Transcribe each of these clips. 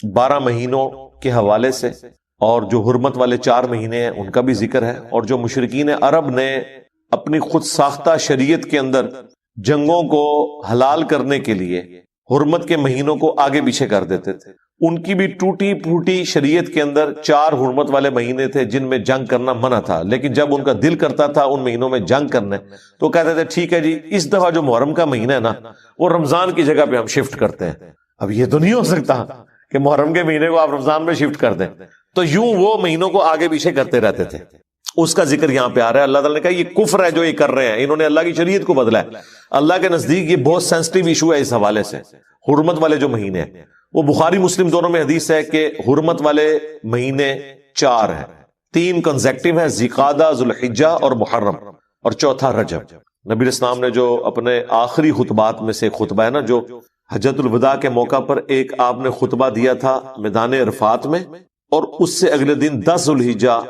12 مہینوں کے حوالے سے، اور جو حرمت والے 4 مہینے ہیں ان کا بھی ذکر ہے، اور جو مشرکین عرب نے اپنی خود ساختہ شریعت کے اندر جنگوں کو حلال کرنے کے لیے حرمت کے مہینوں کو آگے پیچھے کر دیتے تھے، ان کی بھی ٹوٹی پھوٹی شریعت کے اندر 4 حرمت والے مہینے تھے جن میں جنگ کرنا منع تھا، لیکن جب ان کا دل کرتا تھا ان مہینوں میں جنگ کرنے تو کہتے تھے ٹھیک ہے جی اس دفعہ جو محرم کا مہینہ ہے نا وہ رمضان کی جگہ پہ ہم شفٹ کرتے ہیں۔ اب یہ تو نہیں ہو سکتا کہ محرم کے مہینے کو آپ رمضان میں شفٹ کر دیں، تو یوں وہ مہینوں کو آگے پیچھے کرتے رہتے تھے۔ اس کا ذکر یہاں پہ آ رہا ہے۔ اللہ تعالیٰ نے کہا یہ کفر ہے جو یہ کر رہے ہیں، انہوں نے اللہ کی شریعت کو بدلا ہے۔ اللہ کے نزدیک یہ بہت سینسٹیو ایشو ہے اس حوالے سے۔ حرمت والے جو مہینے ہیں وہ بخاری مسلم دونوں میں حدیث ہے کہ حرمت والے مہینے 4 ہیں، 3 کنزیکٹیو ہیں، ذوالقعدہ، ذوالحجہ اور محرم، اور چوتھا رجب۔ نبی اسلام نے جو اپنے آخری خطبات میں سے خطبہ ہے نا، جو حجۃ الوداع کے موقع پر ایک آپ نے خطبہ دیا تھا میدان عرفات میں، اور اس سے اگلے دن 10 ذوالحجہ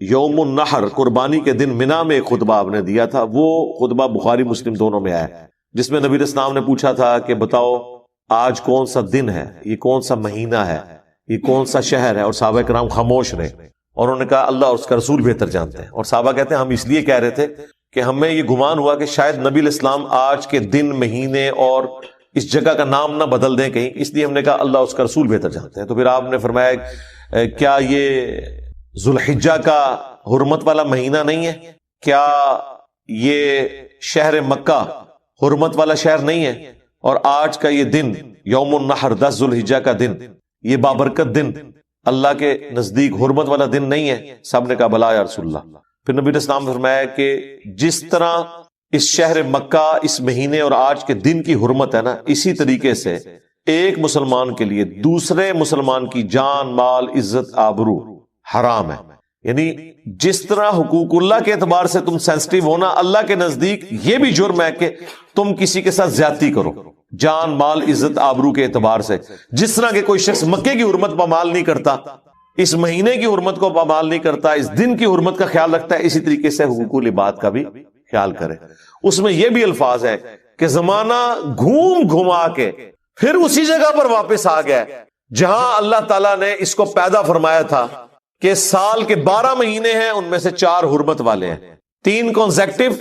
یوم النحر قربانی کے دن منا میں ایک خطبہ آپ نے دیا تھا۔ وہ خطبہ بخاری مسلم دونوں میں آیا ہے، جس میں نبی اسلام نے پوچھا تھا کہ بتاؤ آج کون سا دن ہے، یہ کون سا مہینہ ہے، یہ کون سا شہر ہے، اور صحابہ کرام خاموش رہے، اور انہوں نے کہا اللہ اور اس کا رسول بہتر جانتے ہیں۔ اور صحابہ کہتے ہیں ہم اس لیے کہہ رہے تھے کہ ہمیں یہ گمان ہوا کہ شاید نبی الاسلام آج کے دن، مہینے اور اس جگہ کا نام نہ بدل دیں کہیں، اس لیے ہم نے کہا اللہ اس کا رسول بہتر جانتے ہیں۔ تو پھر آپ نے فرمایا کیا یہ ذوالحجہ کا حرمت والا مہینہ نہیں ہے؟ کیا یہ شہر مکہ حرمت والا شہر نہیں ہے؟ اور آج کا یہ دن یوم النحر 10 ذوالحجہ کا دن، یہ بابرکت دن اللہ کے نزدیک حرمت والا دن نہیں ہے؟ سب نے کہا بلا یا رسول اللہ۔ پھر نبی اسلام نے فرمایا کہ جس طرح اس شہر مکہ اس مہینے اور آج کے دن کی حرمت ہے نا، اسی طریقے سے ایک مسلمان کے لیے دوسرے مسلمان کی جان، مال، عزت، آبرو حرام ہے۔ یعنی جس طرح حقوق اللہ کے اعتبار سے تم سینسٹیو ہونا، اللہ کے نزدیک یہ بھی جرم ہے کہ تم کسی کے ساتھ زیادتی کرو، جان، مال، عزت، آبرو کے اعتبار سے۔ جس طرح کہ کوئی شخص مکے کی حرمت پامال نہیں کرتا، اس مہینے کی حرمت کو پامال نہیں کرتا، اس دن کی حرمت کا خیال رکھتا ہے، اسی طریقے سے حقوق العباد کا بھی خیال کرے۔ اس میں یہ بھی الفاظ ہے کہ زمانہ گھوم گھما کے پھر اسی جگہ پر واپس آ گیا جہاں اللہ تعالیٰ نے اس کو پیدا فرمایا تھا کہ سال کے 12 مہینے ہیں، ان میں سے 4 حرمت والے ہیں، 3 کنزیکٹیو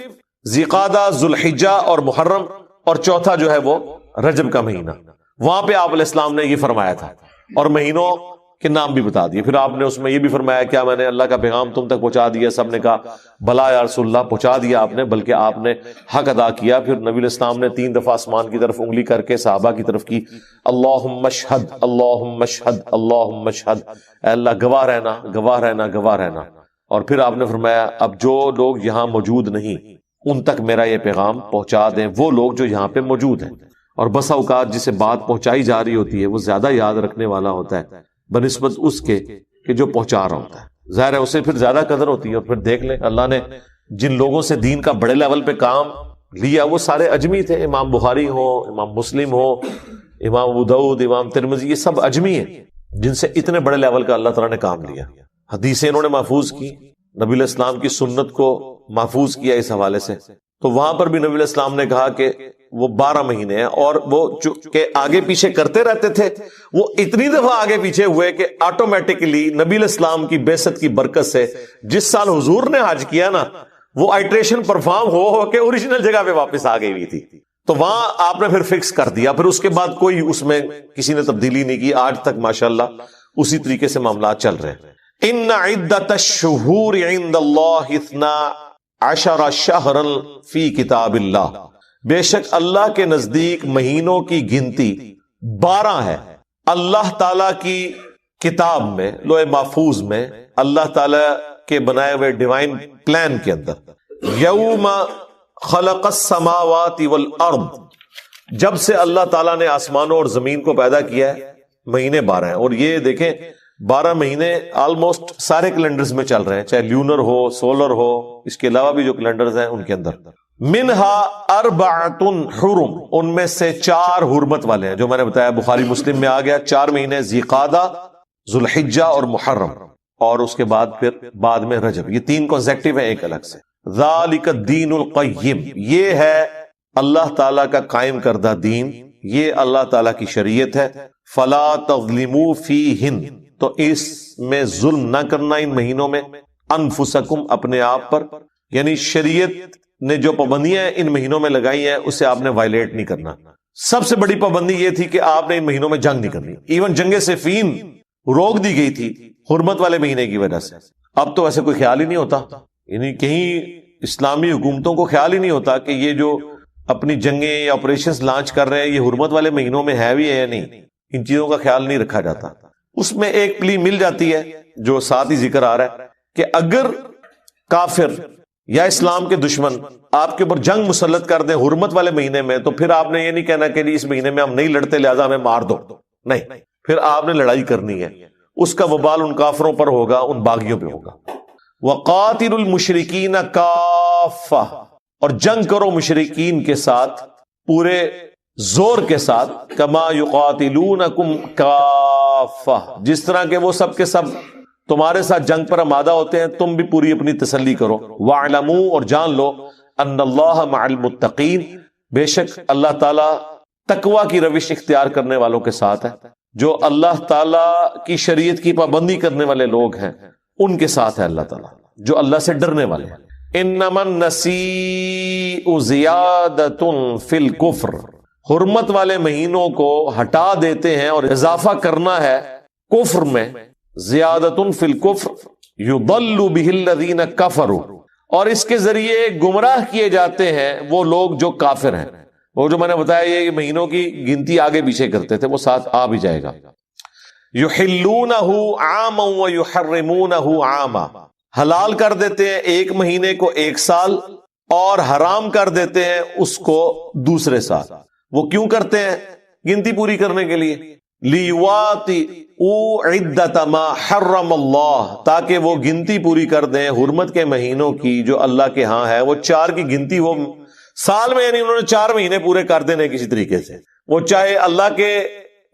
ذوالقعدہ، ذوالحجہ اور محرم، اور چوتھا جو ہے وہ رجب کا مہینہ۔ وہاں پہ آپ علیہ السلام نے یہ فرمایا تھا، اور مہینوں کے نام بھی بتا دیے۔ پھر آپ نے اس میں یہ بھی فرمایا کیا میں نے اللہ کا پیغام تم تک پہنچا دیا؟ سب نے کہا بلا یا رسول اللہ، پہنچا دیا آپ نے، بلکہ آپ نے حق ادا کیا۔ پھر نبی علیہ السلام نے 3 دفعہ آسمان کی طرف انگلی کر کے صحابہ کی طرف کی، اللہم اشہد، اللہم اشہد، اللہم اشہد، اے اللہ گواہ رہنا، گواہ رہنا، گواہ رہنا۔ اور پھر آپ نے فرمایا اب جو لوگ یہاں موجود نہیں ان تک میرا یہ پیغام پہنچا دیں، وہ لوگ جو یہاں پہ موجود ہیں۔ اور بسا اوقات جسے بات پہنچائی جا رہی ہوتی ہے وہ زیادہ یاد رکھنے والا ہوتا ہے بنسبت اس کے کہ جو پہنچا رہا ہوتا ہے، ظاہر ہے اسے پھر زیادہ قدر ہوتی ہے۔ اور پھر دیکھ لیں اللہ نے جن لوگوں سے دین کا بڑے لیول پہ کام لیا وہ سارے اجمی تھے، امام بخاری ہو، امام مسلم ہو، امام ابو داؤد، امام ترمذی، یہ سب اجمی ہیں جن سے اتنے بڑے لیول کا اللہ تعالیٰ نے کام لیا۔ حدیثیں انہوں نے محفوظ کی، نبی علیہ السلام کی سنت کو محفوظ کیا اس حوالے سے۔ تو وہاں پر بھی نبی علیہ السلام نے کہا کہ وہ 12 مہینے ہیں، اور وہ کہ آگے پیچھے کرتے رہتے تھے، وہ اتنی دفعہ آگے پیچھے ہوئے کہ آٹومیٹکلی نبی علیہ السلام کی بعثت کی برکت سے جس سال حضور نے حج کیا نا، وہ آئٹریشن پرفارم ہو کے اوریجنل جگہ پہ واپس آ گئی ہوئی تھی۔ تو وہاں آپ نے پھر فکس کر دیا، پھر اس کے بعد کوئی اس میں کسی نے تبدیلی نہیں کی، آج تک ماشاءاللہ اسی طریقے سے معاملات چل رہے ہیں۔ ان عدت الشہور عند اللہ 12 شہرا فی کتاب اللہ، بے شک اللہ کے نزدیک مہینوں کی گنتی 12 ہے اللہ تعالی کی کتاب میں، لوح محفوظ میں، اللہ تعالی کے بنائے ہوئے ڈیوائن پلان کے اندر۔ یوم خلق السماوات والارض، جب سے اللہ تعالیٰ نے آسمانوں اور زمین کو پیدا کیا ہے، مہینے 12 ہیں۔ اور یہ دیکھیں 12 مہینے آلموسٹ سارے کیلنڈرز میں چل رہے ہیں، چاہے لیونر ہو، سولر ہو، اس کے علاوہ بھی جو کیلنڈرز ہیں ان کے اندر۔ منہا 4 حرم، ان میں سے 4 حرمت والے ہیں، جو میں نے بتایا بخاری مسلم میں آ گیا۔ 4 مہینے ذوالقعدہ، ذوالحجہ اور محرم، اور اس کے بعد پھر بعد میں رجب۔ یہ 3 کنسیکٹیو ہیں ایک الگ سے۔ ذالک الدین القیم، یہ ہے اللہ تعالیٰ کا قائم کردہ دین، یہ اللہ تعالیٰ کی شریعت ہے۔ فلا تظلموا فیہن، تو اس میں ظلم نہ کرنا ان مہینوں میں، انفسکم، اپنے آپ پر، یعنی شریعت نے جو پابندیاں ان مہینوں میں لگائی ہیں اسے آپ نے وائلیٹ نہیں کرنا۔ سب سے بڑی پابندی یہ تھی کہ آپ نے ان مہینوں میں جنگ نہیں کرنی، ایون جنگ صفین روک دی گئی تھی حرمت والے مہینے کی وجہ سے۔ اب تو ایسے کوئی خیال ہی نہیں ہوتا، یعنی کہیں اسلامی حکومتوں کو خیال ہی نہیں ہوتا کہ یہ جو اپنی جنگیں یا آپریشنز لانچ کر رہے ہیں یہ حرمت والے مہینوں میں ہے بھی ہے یا نہیں، ان چیزوں کا خیال نہیں رکھا جاتا۔ اس میں ایک پلی مل جاتی ہے جو ساتھ ہی ذکر آ رہا ہے کہ اگر کافر یا اسلام کے دشمن آپ کے اوپر جنگ مسلط کر دیں حرمت والے مہینے میں، تو پھر آپ نے یہ نہیں کہنا کہ اس مہینے میں ہم نہیں لڑتے لہذا ہمیں مار دو، نہیں، پھر آپ نے لڑائی کرنی ہے، اس کا وبال ان کافروں پر ہوگا، ان باغیوں پہ ہوگا۔ وَقَاتِلُوا الْمُشْرِكِينَ كَافَّةً، اور جنگ کرو مشرکین کے ساتھ پورے زور کے ساتھ، كَمَا يُقَاتِلُونَكُمْ كَافَّةً، جس طرح کہ وہ سب کے سب تمہارے ساتھ جنگ پر آمادہ ہوتے ہیں، تم بھی پوری اپنی تسلی کرو۔ وَاعْلَمُوا، اور جان لو، أَنَّ اللَّهَ مَعَ الْمُتَّقِينَ، بے شک اللہ تعالیٰ تقوی کی روش اختیار کرنے والوں کے ساتھ ہے، جو اللہ تعالیٰ کی شریعت کی پابندی کرنے والے لوگ ہیں ان کے ساتھ ہے اللہ تعالیٰ، جو اللہ سے ڈرنے والے ہیں۔ انما النسیء زیادۃ فی الکفر، حرمت والے مہینوں کو ہٹا دیتے ہیں اور اضافہ کرنا ہے کفر میں، زیادۃ فی الکفر یضل بہ الذین کفروا، اور اس کے ذریعے گمراہ کیے جاتے ہیں وہ لوگ جو کافر ہیں۔ وہ جو میں نے بتایا یہ مہینوں کی گنتی آگے پیچھے کرتے تھے وہ ساتھ آ بھی جائے گا۔ یحلونہ عاما ویحرمونہ عاما، حلال کر دیتے ہیں ایک مہینے کو ایک سال اور حرام کر دیتے ہیں اس کو دوسرے سال۔ وہ کیوں کرتے ہیں؟ گنتی پوری کرنے کے لیے، لیواطئوا عدۃ ما حرم اللہ، تاکہ وہ گنتی پوری کر دیں حرمت کے مہینوں کی جو اللہ کے ہاں ہے۔ وہ 4 کی گنتی وہ سال میں، یعنی انہوں نے 4 مہینے پورے کر دینے کسی طریقے سے، وہ چاہے اللہ کے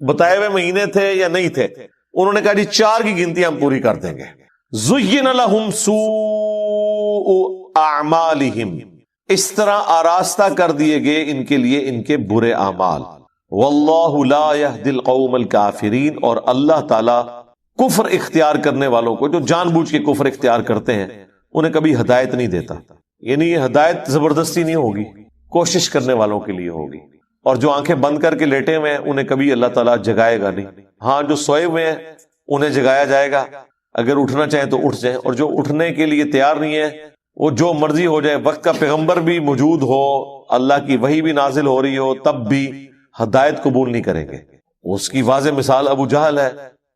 بتائے ہوئے مہینے تھے یا نہیں تھے، انہوں نے کہا جی 4 کی گنتی ہم پوری کر دیں گے۔ زین لہم سوء اعمالہم، اس طرح آراستہ کر دیے گئے ان کے لیے ان کے برے اعمال۔ واللہ لا یہدی القوم الکافرین، اور اللہ تعالی کفر اختیار کرنے والوں کو، جو جان بوجھ کے کفر اختیار کرتے ہیں، انہیں کبھی ہدایت نہیں دیتا۔ یعنی یہ ہدایت زبردستی نہیں ہوگی، کوشش کرنے والوں کے لیے ہوگی، اور جو آنکھیں بند کر کے لیٹے ہوئے ہیں انہیں کبھی اللہ تعالیٰ جگائے گا نہیں۔ ہاں جو سوئے ہوئے ہیں انہیں جگایا جائے گا، اگر اٹھنا چاہیں تو اٹھ جائیں، اور جو اٹھنے کے لیے تیار نہیں ہے وہ جو مرضی ہو جائے، وقت کا پیغمبر بھی موجود ہو، اللہ کی وحی بھی نازل ہو رہی ہو، تب بھی ہدایت قبول نہیں کریں گے۔ اس کی واضح مثال ابو جہل ہے،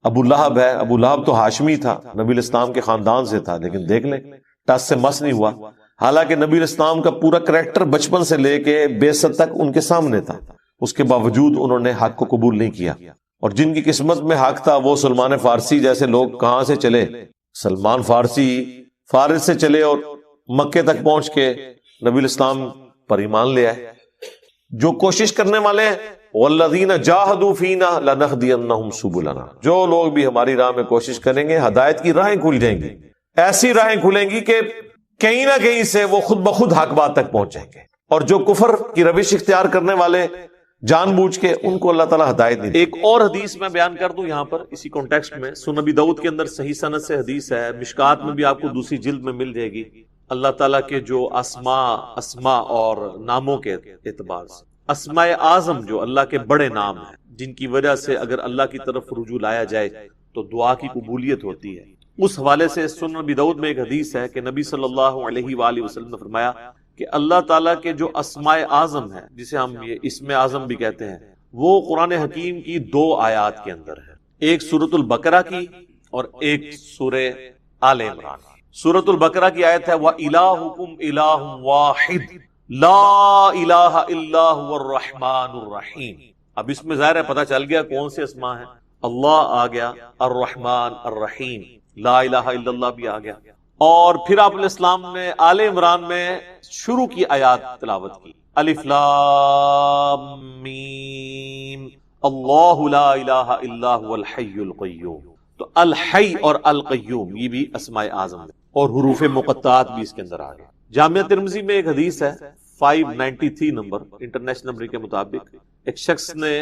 ابو لہب ہے۔ ابو لہب تو ہاشمی تھا، نبی الاسلام کے خاندان سے تھا، لیکن دیکھ لیں ٹس سے مس نہیں ہوا، حالانکہ نبی الاسلام کا پورا کریکٹر بچپن سے لے کے بعثت تک ان کے سامنے تھا، اس کے باوجود انہوں نے حق کو قبول نہیں کیا۔ اور جن کی قسمت میں حق تھا وہ سلمان فارسی جیسے لوگ کہاں سے چلے؟ سلمان فارسی فارس سے چلے اور مکے تک پہنچ کے نبی الاسلام پر ایمان لے آئے۔ جو کوشش کرنے والے ہیں، والذین جاہدوا فینا لنہدینہم سبلنا، جو لوگ بھی ہماری راہ میں کوشش کریں گے ہدایت کی راہیں کھل جائیں گی، ایسی راہیں کھلیں گی کہ کہیں نہ کہیں سے وہ خود بخود حق بات تک پہنچ جائیں گے۔ اور جو کفر کی روش اختیار کرنے والے جان بوجھ کے، ان کو اللہ تعالیٰ ہدایت نہیں۔ ایک اور حدیث میں بیان کر دوں یہاں پر اسی کانٹیکسٹ میں، سنن ابی داؤد کے اندر صحیح سند سے حدیث ہے، مشکات میں بھی آپ کو دوسری جلد میں مل جائے گی۔ اللہ تعالیٰ کے جو اسماء اور ناموں کے اعتبار سے، اسماء اعظم جو اللہ کے بڑے نام ہیں، جن کی وجہ سے اگر اللہ کی طرف رجوع لایا جائے تو دعا کی قبولیت ہوتی ہے، اس حوالے سے سنن ابی داؤد میں ایک حدیث ہے کہ نبی صلی اللہ علیہ وآلہ وسلم نے فرمایا کہ اللہ تعالیٰ کے جو اسماء اعظم ہے، جسے ہم یہ اسم اعظم بھی کہتے ہیں، وہ قرآن حکیم کی 2 آیات کے اندر ہے، ایک سورۃ البقرہ کی اور ایک سورہ آل عمران۔ سورۃ البقرہ کی آیت ہے وَإِلَٰهُكُمْ إِلَٰهٌ وَاحِدٌ لَا إِلَٰهَ إِلَّا هُوَ الرَّحْمَٰنُ الرَّحِيمُ۔ اب اس میں ظاہر ہے پتہ چل گیا کون سے اسماء ہیں، اللہ آ گیا، الرحمن الرحیم، لا الہ الا اللہ بھی آ گیا، اور پھر آپ علیہ السلام نے آل عمران میں شروع کی آیات تلاوت کی، الف لام میم اللہ لا الہ الا هو الحی القیوم۔ تو الحی اور القیوم یہ بھی اسماء اعظم ہے، اور حروف مقطعات بھی اس کے اندر آ گئے۔ جامعہ ترمذی میں ایک حدیث ہے 593 نمبر انٹرنیشنل نمبر کے مطابق، ایک شخص نے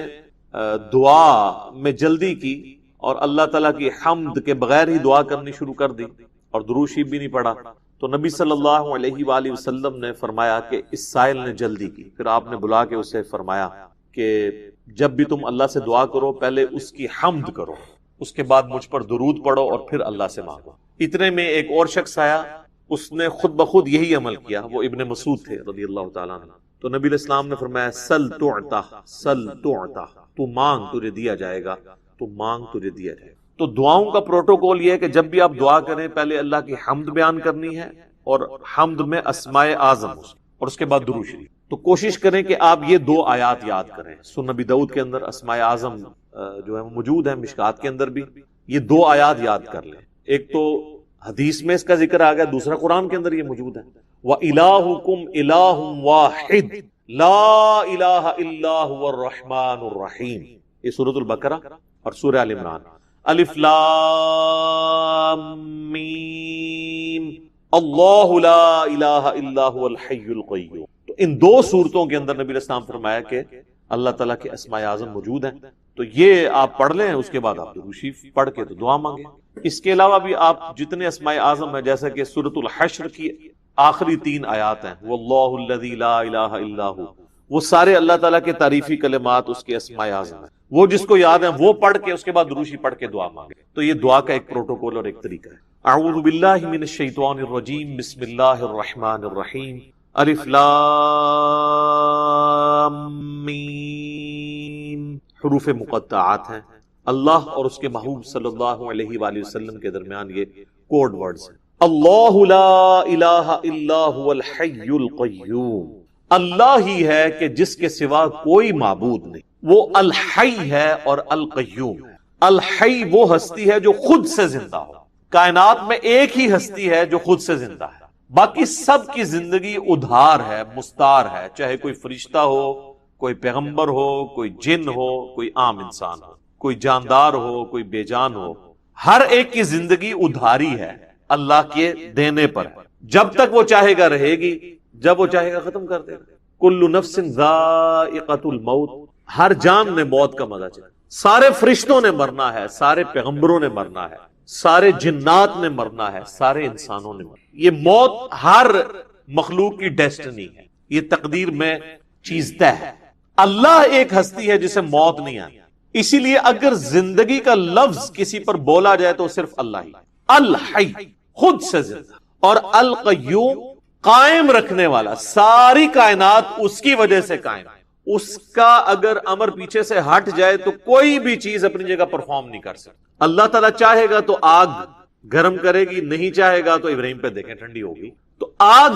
دعا میں جلدی کی اور اللہ تعالیٰ کی حمد کے بغیر ہی دعا کرنی شروع کر دی اور درود شریف بھی نہیں پڑھا، تو نبی صلی اللہ علیہ وآلہ وسلم نے فرمایا کہ اس سائل نے جلدی کی. پھر آپ نے بلا کے اسے فرمایا کہ جب بھی تم اللہ سے دعا کرو پہلے اس کی حمد کرو، اس کے بعد مجھ پر درود پڑھو اور پھر اللہ سے مانگو. اتنے میں ایک اور شخص آیا، اس نے خود بخود یہی عمل کیا، وہ ابن مسعود تھے رضی اللہ تعالیٰ عنہ. تو نبی علیہ السلام نے فرمایا سل تعطا، سل تعطا، تو مانگ تجھے دیا جائے گا، تو مانگ تجھے دیا جائے گا. تو دعاؤں کا پروٹوکول یہ ہے کہ جب بھی آپ دعا کریں پہلے اللہ کی حمد بیان کرنی ہے، اور حمد میں اسماء اعظم اور اس کے بعد درود شریف. تو کوشش کریں کہ آپ یہ 2 آیات یاد کریں. سنن نبی داؤد کے اندر اسماء اعظم جو ہے موجود ہے، مشکات کے اندر بھی یہ 2 آیات یاد کر لیں. ایک تو حدیث میں اس کا ذکر آ گیا، دوسرا قرآن کے اندر یہ موجود ہے. وَإِلَٰهُكُمْ إِلَٰهٌ وَاحِدٌ لَا إِلَٰهَ إِلَّا هُوَ الرَّحْمَٰنُ الرَّحِيمُ. یہ سورۃ البقرہ اور سورہ آل عمران. الف لام میم اللہ لا الہ الا هو الحی القیوم. تو ان 2 صورتوں کے اندر نبی علیہ السلام فرمایا کہ اللہ تعالیٰ کے اسماء اعظم موجود ہیں. تو یہ آپ پڑھ لیں، اس کے بعد آپ درود شریف پڑھ کے تو دعا مانگیں. اس کے علاوہ بھی آپ جتنے اسماء اعظم ہیں، جیسا کہ سورۃ الحشر کی آخری 3 آیات ہیں، واللہ الذی لا الہ الا هو، وہ سارے اللہ تعالیٰ کے تعریفی کلمات اس کے اسماء اعظم ہیں. وہ جس کو یاد ہیں وہ پڑھ کے اس کے بعد درود شریف پڑھ کے دعا مانگے. تو یہ دعا کا ایک پروٹوکول اور ایک طریقہ ہے. اعوذ باللہ من الشیطان الرجیم، بسم اللہ الرحمن الرحیم. الف لام میم، حروف مقطعات ہیں. اللہ اور اس کے محبوب صلی اللہ علیہ وآلہ وسلم کے درمیان یہ کوڈ ورڈز ہیں. اللہ لا الہ الا هو الحی القیوم، اللہ ہی ہے کہ جس کے سوا کوئی معبود نہیں. وہ الحی ہے اور القیوم ہے. الحی وہ ہستی ہے جو خود سے زندہ ہو. کائنات میں ایک ہی ہستی ہے جو خود سے زندہ ہے، باقی سب کی زندگی ادھار ہے، مستار ہے. چاہے کوئی فرشتہ ہو، کوئی پیغمبر ہو، کوئی جن ہو، کوئی عام انسان ہو، کوئی جاندار ہو، کوئی بے جان ہو، ہر ایک کی زندگی ادھاری ہے، اللہ کے دینے پر ہے. جب تک وہ چاہے گا رہے گی، جب وہ چاہے گا ختم کر دے گا. کل نفس ذائقۃ الموت، ہر جان نے موت کا مزہ چکھا. سارے فرشتوں نے مرنا ہے، سارے پیغمبروں نے مرنا ہے، سارے جنات نے مرنا ہے، سارے انسانوں نے مرنا. یہ موت ہر مخلوق کی ڈیسٹنی ہے، یہ تقدیر میں چیز طے ہے. اللہ ایک ہستی ہے جسے موت نہیں آتی. اسی لیے اگر زندگی کا لفظ کسی پر بولا جائے تو صرف اللہ ہی. الحی خود سے زندہ، اور القیوم قائم رکھنے والا. ساری کائنات اس کی وجہ سے قائم ہے. اس کا اگر امر پیچھے سے ہٹ جائے تو کوئی بھی چیز اپنی جگہ پرفارم نہیں کر سکتی. اللہ تعالیٰ چاہے گا تو آگ گرم کرے گی، نہیں چاہے گا تو ابراہیم پہ دیکھیں ٹھنڈی ہوگی. تو آگ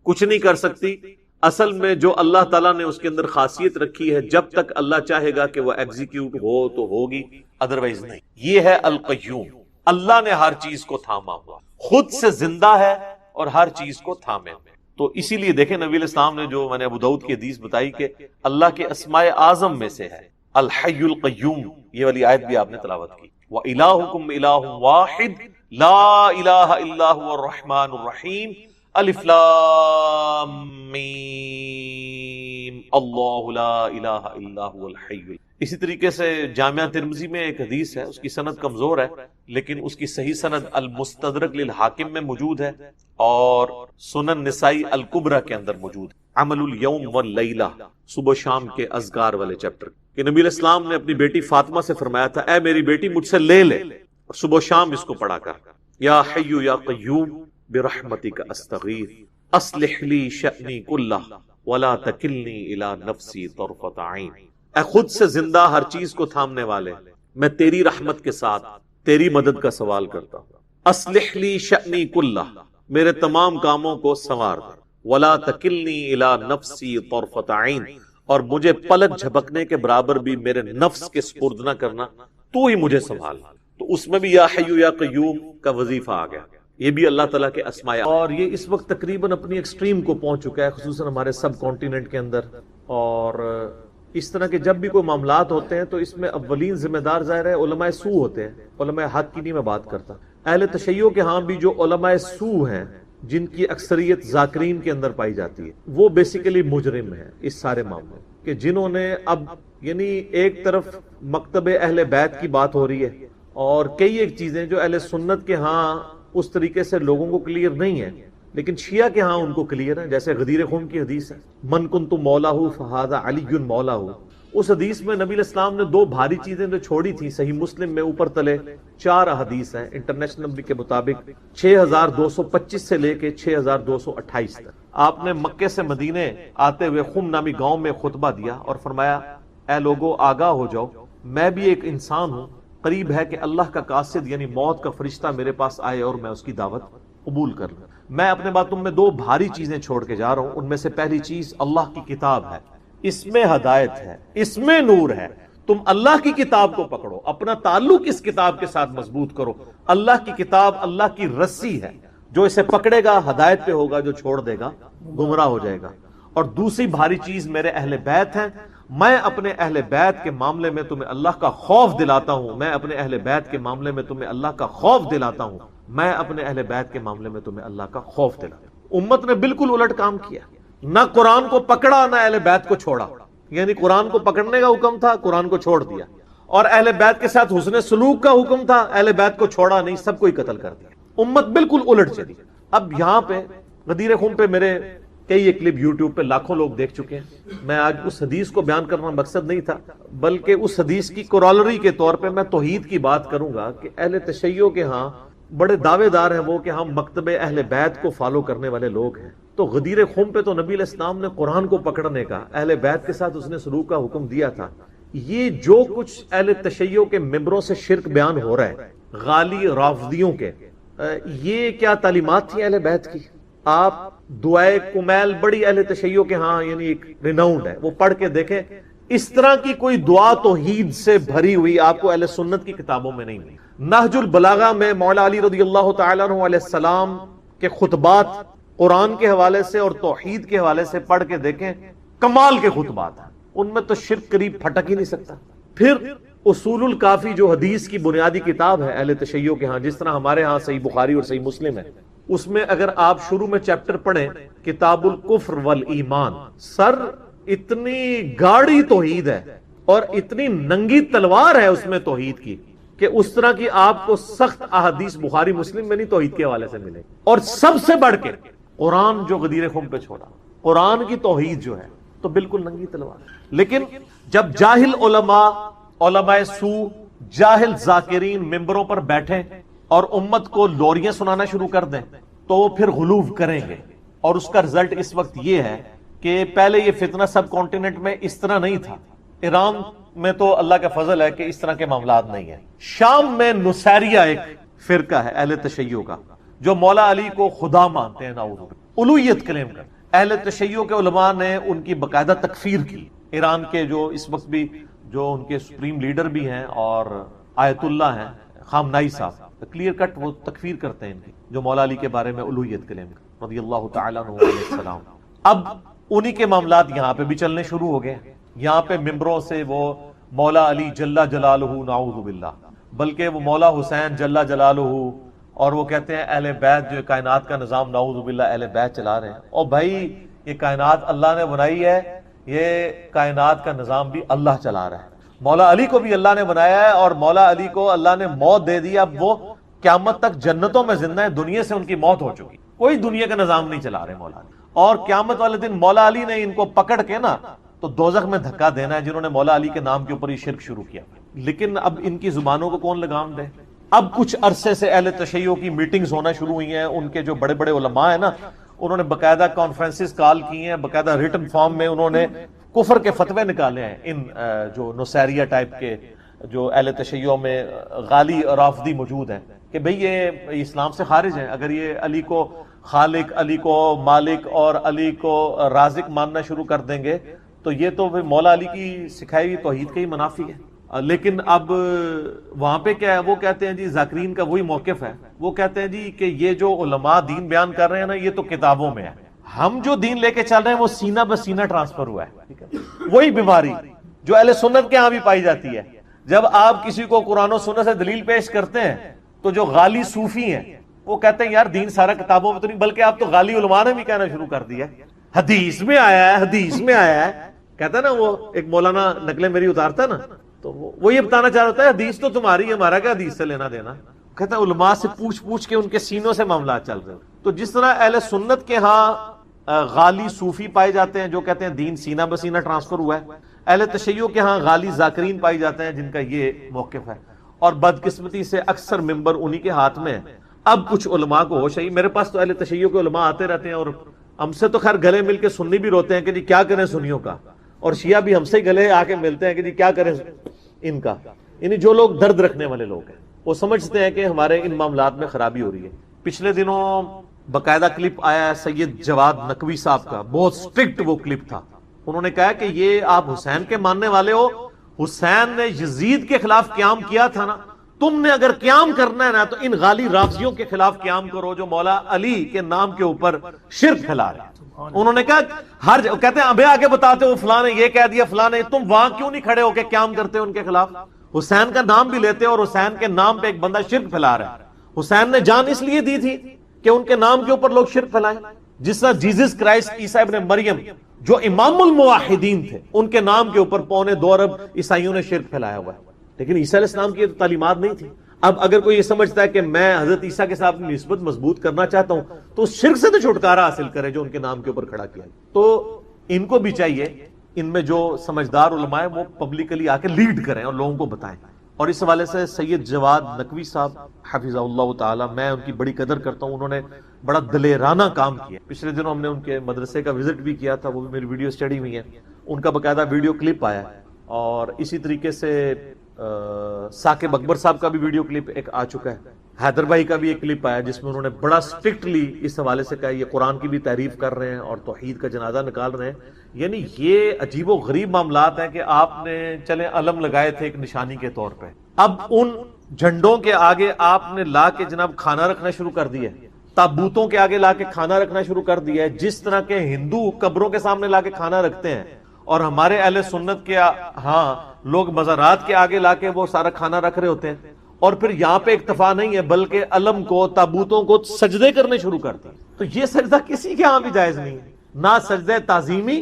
کچھ نہیں کر سکتی. اصل میں جو اللہ تعالیٰ نے اس کے اندر خاصیت رکھی ہے، جب تک اللہ چاہے گا کہ وہ ایگزیکیوٹ ہو تو ہوگی، ادروائز نہیں. یہ ہے القیوم. اللہ نے ہر چیز کو تھاما ہوا، خود سے زندہ ہے اور ہر چیز کو تھامے. تو اسی لیے دیکھیں نبی علیہ السلام نے جو میں نے ابو داؤد کی حدیث بتائی کہ اللہ کے اسماء اعظم میں سے ہے الحی القیوم. یہ والی آیت بھی آپ نے تلاوت کی. وَإِلَٰهُكُمْ إِلَٰهٌ وَاحِدٌ لَا إِلَٰهَ إِلَّا هُوَ الرَّحْمَٰنُ الرَّحِيمُ. الف لام میم اللہ لا الہ الا هو الحی. اسی طریقے سے جامعہ ترمذی میں ایک حدیث ہے، اس کی سند کمزور ہے لیکن اس کی صحیح سند المستدرک للحاکم میں موجود ہے اور سنن نسائی الکبرى کے اندر موجود ہے. عمل الیوم واللیلہ، صبح و شام کے اذکار والے چیپٹر، کہ نبی علیہ السلام نے اپنی بیٹی فاطمہ سے فرمایا تھا اے میری بیٹی مجھ سے لے اور صبح و شام اس کو پڑھا کر. یا حی یا قیوم برحمتک استغیث اصلح لی شأنی کلہ ولا تکلنی الی نفسی طرفۃ عین. اے خود سے زندہ ہر چیز کو تھامنے والے، میں تیری رحمت کے ساتھ تیری مدد کا سوال کرتا ہوں. اصلح لی شأنی کلہ، میرے تمام کاموں کو سنوار کر. ولا تکلنی الی نفسی طرفۃ عین، اور مجھے پلک جھپکنے کے برابر بھی میرے نفس کے سپرد نہ کرنا، تو ہی مجھے سنبھال. تو اس میں بھی یا حی یا قیوم کا وظیفہ آ گیا. یہ بھی اللہ تعالیٰ کے اسماء، اور یہ اس وقت تقریباً اپنی ایکسٹریم کو پہنچ چکا ہے، خصوصاً ہمارے سب کانٹیننٹ کے اندر. اور اس طرح کے جب بھی کوئی معاملات ہوتے ہیں تو اس میں اولین ذمہ دار ظاہر ہے علماء سو ہوتے ہیں. علماء حق کی نہیں میں بات کرتا، اہل تشیع کے ہاں بھی جو علماء سو ہیں جن کی اکثریت ذاکرین کے اندر پائی جاتی ہے، وہ بیسیکلی مجرم ہیں اس سارے معاملے، کہ جنہوں نے اب یعنی ایک طرف مکتب اہل بیت کی بات ہو رہی ہے اور کئی ایک چیزیں جو اہل سنت کے ہاں اس طریقے سے لوگوں کو کلیئر نہیں ہے لیکن شیعہ کے ہاں ان کو کلیئر ہے. جیسے غدیر خم کی حدیث ہے من کنت مولاہ فہذا علی مولاہ. اس حدیث میں نبی علیہ السلام نے دو بھاری چیزیں جو چھوڑی تھیں صحیح مسلم میں اوپر تلے 4 حدیث ہیں انٹرنیشنل نمبر کے مطابق 6225 سے لے کے 6228 تک. آپ نے مکے سے مدینے آتے ہوئے خم نامی گاؤں میں خطبہ دیا اور فرمایا اے لوگو آگاہ ہو جاؤ میں بھی ایک انسان ہوں, قریب ہے کہ اللہ کا قاصد یعنی موت کا فرشتہ میرے پاس آئے اور میں اس کی دعوت قبول کر لوں. میں اپنے بعد تم میں 2 بھاری چیزیں چھوڑ کے جا رہا ہوں. ان میں سے پہلی چیز اللہ کی کتاب ہے, اس میں ہدایت ہے, اس میں نور ہے. تم اللہ کی کتاب کو پکڑو, اپنا تعلق اس کتاب کے ساتھ مضبوط کرو. اللہ کی کتاب اللہ کی رسی ہے, جو اسے پکڑے گا ہدایت پہ ہوگا, جو چھوڑ دے گا گمراہ ہو جائے گا. اور دوسری بھاری چیز میرے اہل بیت ہیں, میں اپنے اہل بیت کے معاملے میں تمہیں اللہ کا خوف دلاتا ہوں. میں اپنے اہل بیت کے معاملے میں تمہیں اللہ کا خوف دلاتا ہوں. میں اپنے اہل بیت کے معاملے میں تمہیں اللہ کا خوف دلاتا ہوں. امت نے بالکل الٹ کام کیا, نہ قرآن کو پکڑا نہ اہل بیت کو چھوڑا. یعنی قرآن کو پکڑنے کا حکم تھا, قرآن کو چھوڑ دیا, اور اہل بیت کے ساتھ حسن سلوک کا حکم تھا, اہل بیت کو چھوڑا نہیں, سب کو ہی قتل کر دیا. امت بالکل الٹ چلی. اب یہاں پہ غدیر خم پہ میرے کئی ایک کلپ یوٹیوب پہ لاکھوں لوگ دیکھ چکے ہیں. میں آج اس حدیث کو بیان کرنا مقصد نہیں تھا, بلکہ اس حدیث کی کورالری کے طور پہ میں توحید کی بات کروں گا کہ اہل تشیع کے ہاں بڑے دعوے دار ہیں وہ کہ ہم مکتب اہل بیت کو فالو کرنے والے لوگ ہیں. تو غدیر خم پہ تو نبی علیہ السلام نے قرآن کو پکڑنے کا, اہل بیت کے ساتھ اس نے سلوک کا حکم دیا تھا. یہ جو کچھ اہل تشیع کے ممبروں سے شرک بیان ہو رہا ہے, غالی رافضیوں کے, یہ کیا تعلیمات تھی اہل بیت کی؟ آپ دعائے کمیل بڑی اہل تشیع کے ہاں یعنی ایک ریناؤنڈ ہے, وہ پڑھ کے دیکھیں. اس طرح کی کوئی دعا توحید سے بھری ہوئی آپ کو اہل سنت کی کتابوں میں نہیں ملی. نہج البلاغہ میں مولا علی رضی اللہ تعالیٰ عنہ علیہ السلام کے خطبات قرآن کے حوالے سے اور توحید کے حوالے سے پڑھ کے دیکھیں, کمال کے خطبات ہیں. ان میں تو شرک قریب پھٹک ہی نہیں سکتا. پھر اصول الکافی جو حدیث کی بنیادی کتاب ہے اہل تشیع کے ہاں, جس طرح ہمارے ہاں صحیح بخاری اور صحیح مسلم ہے, اس میں اگر آپ شروع میں چیپٹر پڑھیں کتاب الکفر والایمان, سر اتنی گاڑی توحید ہے اور اتنی ننگی تلوار ہے اس میں توحید کی کہ اس طرح کی آپ کو سخت احادیث بخاری مسلم میں نہیں توحید کے حوالے سے ملے. اور سب سے بڑھ کے قرآن جو غدیر خم پہ چھوڑا, قرآن کی توحید جو ہے تو بالکل ننگی تلوار. لیکن جب جاہل علماء سو, جاہل ذاکرین ممبروں پر بیٹھیں اور امت کو لوریاں سنانا شروع کر دیں تو وہ پھر غلوف کریں گے. اور اس کا رزلٹ اس وقت یہ ہے کہ پہلے یہ فتنہ سب کانٹیننٹ میں اس طرح نہیں تھا. ایران میں تو اللہ کا فضل ہے کہ اس طرح کے معاملات نہیں ہیں. شام میں نصیریہ ایک فرقہ ہے اہل تشیع کا, جو مولا علی کو خدا مانتے ہیں, نعوذ باللہ, الوہیت کلیم کرتے. اہل تشیع کے علماء نے ان کی باقاعدہ تکفیر کی. ایران کے جو اس وقت بھی جو ان کے سپریم لیڈر بھی ہیں اور آیت اللہ ہیں خامنائی صاحب, کلیئر کٹ وہ تکفیر کرتے ہیں ان کی, جو مولا علی کے بارے میں الوہیت کلیم کرتے رضی اللہ تعالیٰ عنہ علیہ السلام. اب انہی کے معاملات یہاں پہ بھی چلنے شروع ہو گئے. یہاں پہ ممبروں سے وہ مولا علی جل جلالہ نعوذ باللہ, بلکہ وہ مولا حسین جل جلالہ, اور وہ کہتے ہیں اہل بیت جو کائنات کا نظام نعوذ باللہ اہل بیت چلا رہے ہیں. اور بھائی یہ کائنات اللہ نے بنائی ہے, یہ کائنات کا نظام بھی اللہ چلا رہا ہے. مولا علی کو بھی اللہ نے بنایا ہے اور مولا علی کو اللہ نے موت دے دی. اب وہ قیامت تک جنتوں میں زندہ ہیں, دنیا سے ان کی موت ہو چکی, کوئی دنیا کا نظام نہیں چلا رہے مولا علی. اور قیامت والے دن مولا علی نے ان کو پکڑ کے نا تو دوزخ میں دھکا دینا ہے جنہوں نے مولا علی کے نام کے اوپر یہ شرک شروع کیا. لیکن اب ان کی زبانوں کو کون لگام دے؟ اب کچھ عرصے سے اہل تشیع کی میٹنگز ہونا شروع ہوئی ہیں. ان کے جو بڑے بڑے علماء ہیں نا, انہوں نے باقاعدہ کانفرنسز کال کی ہیں, باقاعدہ ریٹن فارم میں انہوں نے کفر کے فتوے نکالے ہیں ان جو نصیریہ ٹائپ کے جو اہل تشیع میں غالی رافضی موجود ہیں کہ بھئی یہ اسلام سے خارج ہیں. اگر یہ علی کو خالق, علی کو مالک اور علی کو رازق ماننا شروع کر دیں گے تو یہ تو مولا علی کی سکھائی ہوئی توحید کا ہی منافی ہے. لیکن اب وہاں پہ کیا ہے, وہ کہتے ہیں جی ذاکرین کا وہی موقف ہے, وہ کہتے ہیں جی کہ یہ جو علماء دین بیان کر رہے ہیں نا یہ تو کتابوں میں ہے, ہم جو دین لے کے چل رہے ہیں وہ سینہ بسینہ ٹرانسفر ہوا ہے. وہی بیماری جو اہل سنت کے ہاں بھی پائی جاتی ہے. جب آپ کسی کو قرآن و سنت سے دلیل پیش کرتے ہیں تو جو غالی صوفی ہیں وہ کہتے ہیں یار دین سارا کتابوں میں تو نہیں, بلکہ آپ تو غالی علماء نے بھی کہنا شروع کر دیا حدیث میں آیا ہے, حدیث میں آیا ہے. کہتا ہے نا وہ ایک مولانا نقلیں میری اتارتا ہے نا، تو وہ یہ بتانا چاہ رہا ہے حدیث تو تمہاری ہے، ہمارا کیا حدیث سے لینا دینا. کہتا ہے علماء سے پوچھ پوچھ کے ان کے سینوں سے معاملات چل رہے ہیں. تو جس طرح اہل سنت کے ہاں غالی صوفی پائے جاتے ہیں جو کہتے ہیں دین سینہ بسینہ ٹرانسفر ہوا ہے، اہل تشیع کے ہاں غالی ذاکرین پائی جاتے ہیں جن کا یہ موقف ہے، اور بدقسمتی سے اکثر ممبر انہی کے ہاتھ میں ہے. اب کچھ علماء کو ہوش ہے، میرے پاس تو اہل تشیع کے علماء آتے رہتے ہیں اور ہم سے تو خیر گلے مل کے سنی بھی روتے ہیں کہ جی کیا کریں سنیوں کا، اور شیعہ بھی ہم سے ہی گلے آ کے ملتے ہیں کہ جی کیا کریں ان کا. یعنی جو لوگ درد رکھنے والے لوگ ہیں وہ سمجھتے ہیں کہ ہمارے ان معاملات میں خرابی ہو رہی ہے. پچھلے دنوں باقاعدہ کلپ آیا ہے سید جواد نقوی صاحب کا، بہت سٹرکٹ وہ کلپ تھا. انہوں نے کہا کہ یہ آپ حسین کے ماننے والے ہو، حسین نے یزید کے خلاف قیام کیا تھا نا، تم نے اگر قیام کرنا ہے نا تو ان غالی رافضیوں کے خلاف قیام کرو جو مولا علی کے نام کے اوپر شرک پھیلا رہے ہیں. انہوں نے کہا کہتے ہیں ابھی آگے بتاتے ہو فلاں نے یہ کہہ دیا فلاں نے، تم وہاں کیوں نہیں کھڑے ہو کے قیام کرتے ہو ان کے خلاف؟ حسین کا نام بھی لیتے اور حسین کے نام پہ ایک بندہ شرک پھیلا رہا ہے. حسین نے جان اس لیے دی تھی کہ ان کے نام کے اوپر لوگ شرک پھیلائیں. جس طرح جیزس کرائسٹ عیسیٰ ابن مریم جو امام الموحدین تھے ان کے نام کے اوپر 2.25 ارب عیسائیوں نے شرک پھیلایا ہوا ہے، لیکن عیسیٰ علیہ السلام کی یہ تعلیمات نہیں تھی. اب اگر کوئی یہ سمجھتا ہے کہ میں حضرت عیسیٰ کے ساتھ نسبت مضبوط کرنا چاہتا ہوں تو اس شرک سے تو چھٹکارا حاصل کرے جو ان کے نام کے اوپر کھڑا کیا. تو ان کو بھی چاہیے، ان میں جو سمجھدار علماء ہیں وہ پبلکلی آ کے لیڈ کریں اور لوگوں کو بتائیں. اور اس حوالے سے سید جواد نقوی صاحب حفظہ اللہ تعالی، میں ان کی بڑی قدر کرتا ہوں، انہوں نے بڑا دلیرانہ کام کیا. پچھلے دنوں ہم نے ان کے مدرسے کا وزٹ بھی کیا تھا، وہ بھی میری ویڈیو اسٹڈی ہوئی ہے، ان کا باقاعدہ ویڈیو کلپ آیا ہے. اور اسی طریقے سے ثاقب اکبر صاحب کا بھی ویڈیو کلپ ایک آ چکا ہے. حیدر بھائی کا بھی ایک کلپ آیا جس میں انہوں نے بڑا سٹرکٹلی اس حوالے سے کہا یہ قرآن کی بھی تعریف کر رہے ہیں اور توحید کا جنازہ نکال رہے ہیں. یعنی یہ عجیب و غریب معاملات ہیں کہ آپ نے چلیں علم لگائے تھے ایک نشانی کے طور پہ، اب ان جھنڈوں کے آگے آپ نے لا کے جناب کھانا رکھنا شروع کر دیا ہے، تابوتوں کے آگے لا کے کھانا رکھنا شروع کر دیا ہے، جس طرح کے ہندو قبروں کے سامنے لا کے کھانا رکھتے ہیں اور ہمارے اہل سنت کے ہاں لوگ مزارات کے آگے لا کے وہ سارا کھانا رکھ رہے ہوتے ہیں. اور پھر یہاں پہ اکتفا نہیں ہے بلکہ علم کو تابوتوں کو سجدے کرنے شروع کرتے ہیں. تو یہ سجدہ کسی کے ہاں بھی جائز نہیں ہے، نہ سجدہ تعظیمی،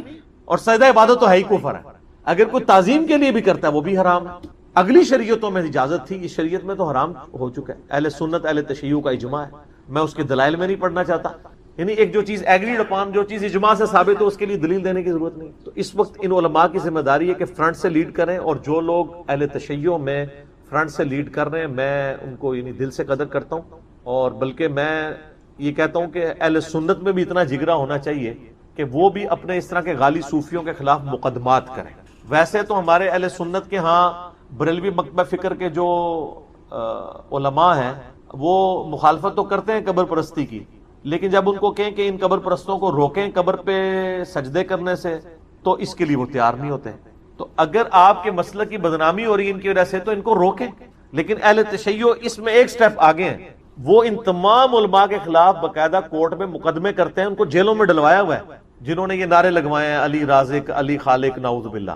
اور سجدہ عبادت تو ہے ہی کفر ہے. اگر کوئی تعظیم کے لیے بھی کرتا ہے وہ بھی حرام ہے. اگلی شریعتوں میں اجازت تھی، اس شریعت میں تو حرام ہو چکا ہے. اہل سنت اہل تشیع کا اجماع ہے، میں اس کے دلائل میں نہیں پڑھنا چاہتا. یعنی ایک جو چیز ایگریڈ اپان، جو چیز اجماع سے ثابت ہو اس کے لیے دلیل دینے کی ضرورت نہیں. تو اس وقت ان علماء کی ذمہ داری ہے کہ فرنٹ سے لیڈ کریں، اور جو لوگ اہل تشیع میں فرنٹ سے لیڈ کر رہے ہیں میں ان کو یعنی دل سے قدر کرتا ہوں. اور بلکہ میں یہ کہتا ہوں کہ اہل سنت میں بھی اتنا جگرا ہونا چاہیے کہ وہ بھی اپنے اس طرح کے غالی صوفیوں کے خلاف مقدمات کریں. ویسے تو ہمارے اہل سنت کے ہاں بریلوی مکتبہ فکر کے جو علماء ہیں وہ مخالفت تو کرتے ہیں قبر پرستی کی، لیکن جب ان کو کہیں کہ ان قبر پرستوں کو روکیں قبر پہ سجدے کرنے سے تو اس کے لیے وہ تیار نہیں ہوتے. تو اگر آپ کے مسلک کی بدنامی ہو رہی ہے ان کی وجہ سے تو ان کو روکیں. لیکن اہل تشیع اس میں ایک سٹیپ آگے ہیں، وہ ان تمام علماء کے خلاف باقاعدہ کورٹ میں مقدمے کرتے ہیں، ان کو جیلوں میں ڈلوایا ہوا ہے جنہوں نے یہ نعرے لگوائے ہیں علی رازق علی خالق نعوذ باللہ.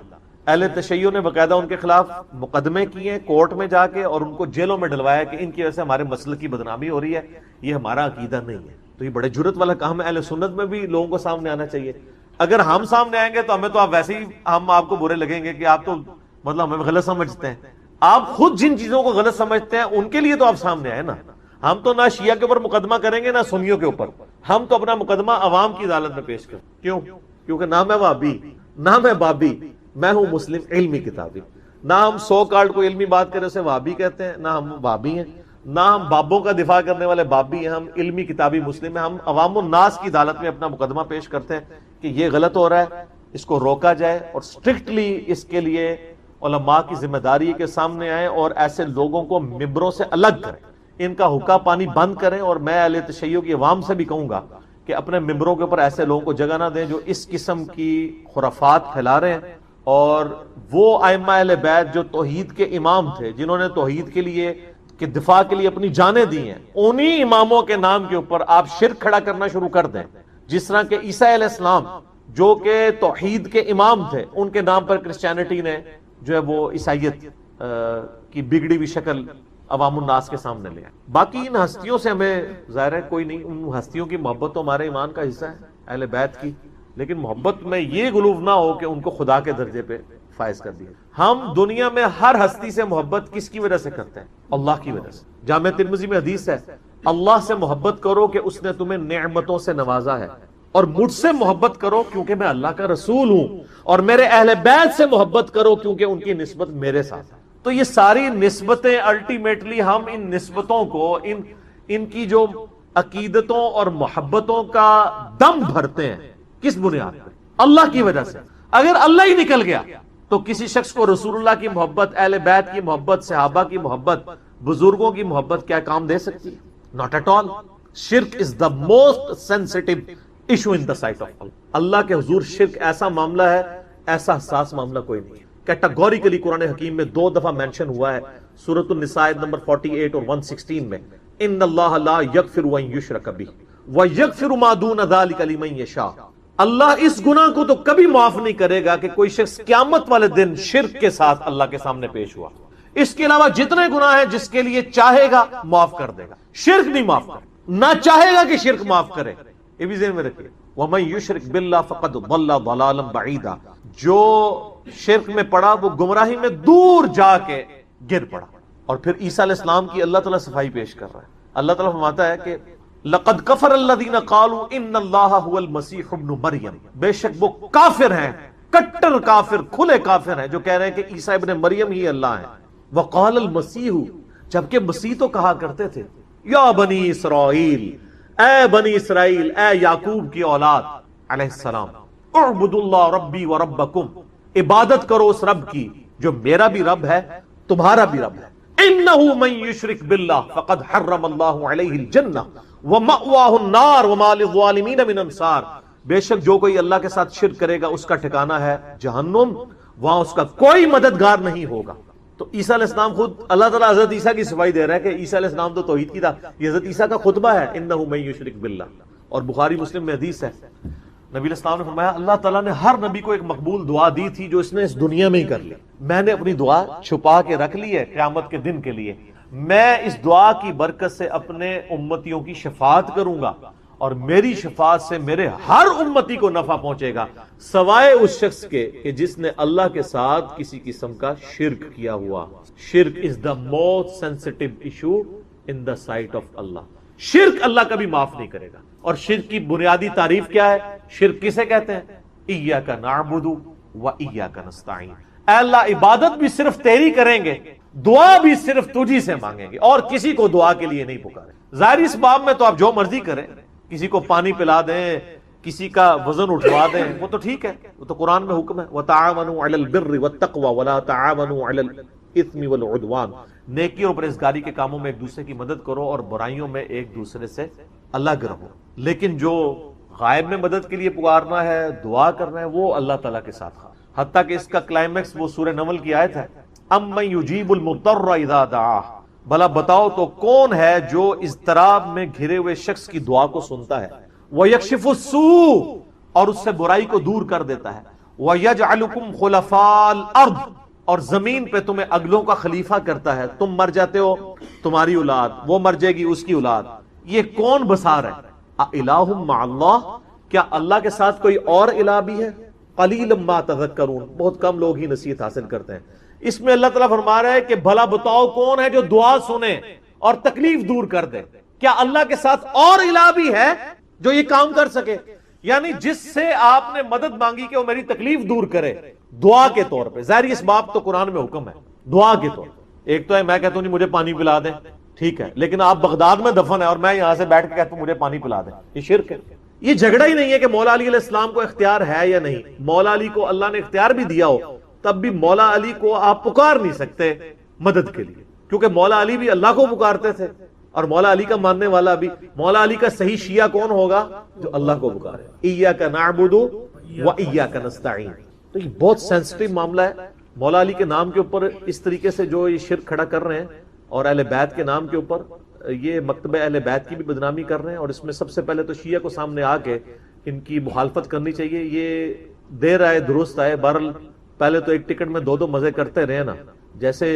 اہل تشیع نے باقاعدہ ان کے خلاف مقدمے کیے ہیں کورٹ میں جا کے اور ان کو جیلوں میں ڈلوایا کہ ان کی وجہ سے ہمارے مسلک کی بدنامی ہو رہی ہے، یہ ہمارا عقیدہ نہیں ہے. تو یہ بڑے جرت والا کام ہے. اہل سنت میں بھی لوگوں کو سامنے آنا چاہیے. اگر ہم سامنے آئیں گے تو ہمیں تو آپ ویسے ہی ہم آپ کو برے لگیں گے کہ آپ تو مطلب ہمیں غلط سمجھتے ہیں. آپ خود جن چیزوں کو غلط سمجھتے ہیں ان کے لیے تو آپ سامنے آئے نا. ہم تو نہ شیعہ کے اوپر مقدمہ کریں گے نہ سنیوں کے اوپر، ہم تو اپنا مقدمہ عوام کی عدالت میں پیش کریں. کیوں؟ کیونکہ نہ میں وہابی نہ میں بابی، میں ہوں مسلم علمی کتابی. نہ ہم 100 کارڈ کو علمی بات کرے اسے وہابی کہتے ہیں، نہ ہم وہابی ہیں، نہ ہم بابوں کا دفاع کرنے والے بابی ہیں. ہم علمی کتابی مسلم ہیں. ہم عوام الناس کی عدالت میں اپنا مقدمہ پیش کرتے ہیں کہ یہ غلط ہو رہا ہے، اس کو روکا جائے. اور اسٹرکٹلی اس کے لیے علماء کی ذمہ داری ہے کہ سامنے آئیں اور ایسے لوگوں کو ممبروں سے الگ کریں، ان کا حقہ پانی بند کریں. اور میں اہل تشیع کی عوام سے بھی کہوں گا کہ اپنے ممبروں کے اوپر ایسے لوگوں کو جگہ نہ دیں جو اس قسم کی خرافات پھیلا رہے ہیں. اور وہ ائمہ اہل بیت جو توحید کے امام تھے، جنہوں نے توحید کے لیے کہ دفاع کے لیے اپنی جانیں دی ہیں، انہی اماموں کے نام کے اوپر آپ شرک کھڑا کرنا شروع کر دیں. جس طرح کہ عیسیٰ علیہ السلام جو کہ توحید کے امام تھے، ان کے نام پر کرسچینٹی نے جو ہے وہ عیسائیت کی بگڑی ہوئی شکل عوام الناس کے سامنے لے آئے. باقی ان ہستیوں سے ہمیں ظاہر ہے کوئی نہیں، ان ہستیوں کی محبت تو ہمارے ایمان کا حصہ ہے اہل بیت کی. لیکن محبت میں یہ غلوف نہ ہو کہ ان کو خدا کے درجے پہ فائز کر دیا. ہم دنیا میں ہر ہستی سے محبت کس کی وجہ سے کرتے ہیں؟ اللہ کی وجہ سے. جامع ترمذی میں حدیث ہے، اللہ سے محبت کرو کہ اس نے تمہیں نعمتوں سے نوازا ہے، اور مجھ سے محبت کرو کیونکہ میں اللہ کا رسول ہوں، اور میرے اہل بیت سے محبت کرو کیونکہ ان کی نسبت میرے ساتھ ہے. تو یہ ساری نسبتیں الٹیمیٹلی ہم ان نسبتوں کو ان کی جو عقیدتوں اور محبتوں کا دم بھرتے ہیں کس بنیاد پہ؟ اللہ کی وجہ سے. اگر اللہ ہی نکل گیا تو کسی شخص کو رسول اللہ کی محبت، اہل بیت کی محبت، صحابہ کی محبت، بزرگوں کی محبت کیا کام دے سکتی ہے؟ Not at all. شرک is the most sensitive issue in the sight of اللہ. اللہ کے حضور شرک ایسا معاملہ ہے، ایسا حساس معاملہ کوئی نہیں ہے. کیٹاگوریکلی قرآن حکیم میں 2 دفعہ مینشن ہوا ہے، سورۃ النساء نمبر 48 اور 116 میں، ان اللہ لا یغفر ان یشرک بہ ویغفر ما دون ذلک لمن یشاء. اللہ اس گناہ کو تو کبھی معاف نہیں کرے گا کہ کوئی شخص قیامت والے دن شرک کے ساتھ اللہ کے سامنے پیش ہوا. اس کے علاوہ جتنے گناہ ہیں جس کے لیے چاہے گا معاف کر دے گا، شرک نہیں معاف کرے، نہ چاہے گا کہ شرک معاف کرے. یہ بھی ذہن میں رکھیے. وَمَن يُشْرِكْ بِاللَّهِ فَقَدْ ضَلَّ ضَلَالًا بَعِيدًا. جو شرک میں پڑا وہ گمراہی میں دور جا کے گر پڑا. اور پھر عیسیٰ علیہ السلام کی اللہ تعالیٰ صفائی پیش کر رہا ہے. اللہ تعالیٰ فرماتا ہے کہ لَقَدْ كَفَرَ الَّذِينَ قَالُوا إِنَّ اللَّهَ هُوَ الْمَسِيحُ ابْنُ مَرْيَمَ. بے شک وہ کافر ہیں، کٹر کافر، کھلے کافر ہیں جو کہہ رہے ہیں کہ عیسیٰ ابن مریم ہی اللہ ہیں. وَقَالَ الْمَسِيحُ، جبکہ مسیح تو کہا کرتے تھے یا بنی اسرائیل، اے بنی اسرائیل، اے یعقوب کی اولاد علیہ السلام، اعبدوا اللہ ربی و ربکم، عبادت کرو اس رب کی جو میرا بھی رب ہے تمہارا بھی رب ہے. انہ من یشرک باللہ فقد حرم اللہ علیہ الجنہ ومأواہ النار وما للظالمین من انصار. بے شک جو کوئی اللہ کے ساتھ شرک کرے گا اس کا ٹھکانہ ہے جہنم، وہاں اس کا کوئی مددگار نہیں ہوگا. تو عیسیٰ علیہ السلام خود اللہ تعالیٰ حضرت عیسیٰ کی صفائی دے رہا ہے کہ عیسیٰ علیہ السلام تو توحید کی تھا. یہ حضرت عیسیٰ کا خطبہ ہے، انہ من یشرک باللہ. اور بخاری مسلم میں حدیث ہے، نبی علیہ السلام نے فرمایا اللہ تعالیٰ نے ہر نبی کو ایک مقبول دعا دی تھی جو اس نے اس دنیا میں ہی کر لی. میں نے اپنی دعا چھپا کے رکھ لی ہے قیامت کے دن کے لیے. میں اس دعا کی برکت سے اپنے امتیوں کی شفاعت کروں گا، اور میری شفاعت سے میرے ہر امتی کو نفع پہنچے گا سوائے اس شخص کے کہ جس نے اللہ کے ساتھ کسی قسم کا شرک کیا ہوا. شرک is the most sensitive issue in the sight of اللہ. شرک اللہ کبھی معاف نہیں کرے گا. اور شرک کی بنیادی تعریف کیا ہے؟ شرک کسے کہتے ہیں؟ ایاک نعبد و ایاک نستعین. اے اللہ عبادت بھی صرف تیری کریں گے، دعا بھی صرف تجھی سے مانگیں گے، اور کسی کو دعا کے لیے نہیں پکارے. ظاہر اس باب میں تو آپ جو مرضی کریں، کسی کو پانی پلا دیں، کسی کا وزن اٹھوا دیں، وہ تو ٹھیک ہے، وہ تو قرآن میں حکم ہے وَتَعَاوَنُوا عَلَى الْبِرِّ وَالتَّقْوَى وَلَا تَعَاوَنُوا عَلَى الْإِثْمِ وَالْعُدْوَانِ. نیکی اور پرہیزگاری کے کاموں میں ایک دوسرے کی مدد کرو اور برائیوں میں ایک دوسرے سے الگ رہو. لیکن جو غائب میں مدد کے لیے پکارنا ہے، دعا کرنا ہے، وہ اللہ تعالیٰ کے ساتھ خاص. حتیٰ کہ اس کا کلائمیکس وہ سورہ نمل کی آیت ہے، اَمَّن يُجِيبُ الْمُضْطَرَّ إِذَا دَعَاهُ. بھلا بتاؤ تو کون ہے جو اضطراب میں گھرے ہوئے شخص کی دعا کو سنتا ہے، وَيَكْشِفُ السُّوءَ، اور اس سے برائی کو دور کر دیتا ہے، وَيَجْعَلُكُمْ خُلَفَاءَ الْأَرْضِ، اور زمین پہ تمہیں اگلوں کا خلیفہ کرتا ہے. تم مر جاتے ہو، تمہاری اولاد، وہ مر جائے گی، اس کی اولاد. یہ کون بسا رہا ہے؟ اِلَٰهٌ مَّعَ اللَّهِ، کیا اللہ کے ساتھ کوئی اور الہ بھی ہے؟ قَلِيلًا مَّا تَذَكَّرُونَ، بہت کم لوگ ہی نصیحت حاصل کرتے ہیں. اس میں اللہ تعالیٰ فرما رہا ہے کہ بھلا بتاؤ کون ہے جو دعا سنے اور تکلیف دور کر دے؟ کیا اللہ کے ساتھ اور الہ بھی ہے جو یہ کام کر سکے؟ یعنی جس سے آپ نے مدد مانگی کہ وہ میری تکلیف دور کرے دعا کے طور پہ. ظاہر اس باب تو قرآن میں حکم ہے دعا کے طور پہ. ایک تو ہے میں کہتا ہوں نہیں مجھے پانی پلا دیں، ٹھیک ہے، لیکن آپ بغداد میں دفن ہے اور میں یہاں سے بیٹھ کے کہتا ہوں مجھے پانی پلا دیں، یہ شرک ہے. یہ جھگڑا ہی نہیں ہے کہ مولا علی علیہ السلام کو اختیار ہے یا نہیں. مولا علی کو اللہ نے اختیار بھی دیا ہو تب بھی مولا علی کو آپ پکار نہیں سکتے مدد کے لیے، کیونکہ مولا علی بھی اللہ کو پکارتے تھے، اور مولا علی کا ماننے والا بھی. مولا علی کا صحیح شیعہ کون ہوگا؟ جو اللہ کو پکارے. ایاک نعبد و ایاک نستعین. تو یہ بہت سینسٹیو معاملہ ہے. مولا علی کے نام کے اوپر اس طریقے سے جو یہ شرک کھڑا کر رہے ہیں، اور اہل بیت کے نام کے اوپر یہ مکتبہ اہل بیت کی بھی بدنامی کر رہے ہیں. اور اس میں سب سے پہلے تو شیعہ کو سامنے آ کے ان کی مخالفت کرنی چاہیے. یہ دیر آئے درست آئے. بہرحال پہلے تو ایک ٹکٹ میں 2 مزے کرتے رہے نا. جیسے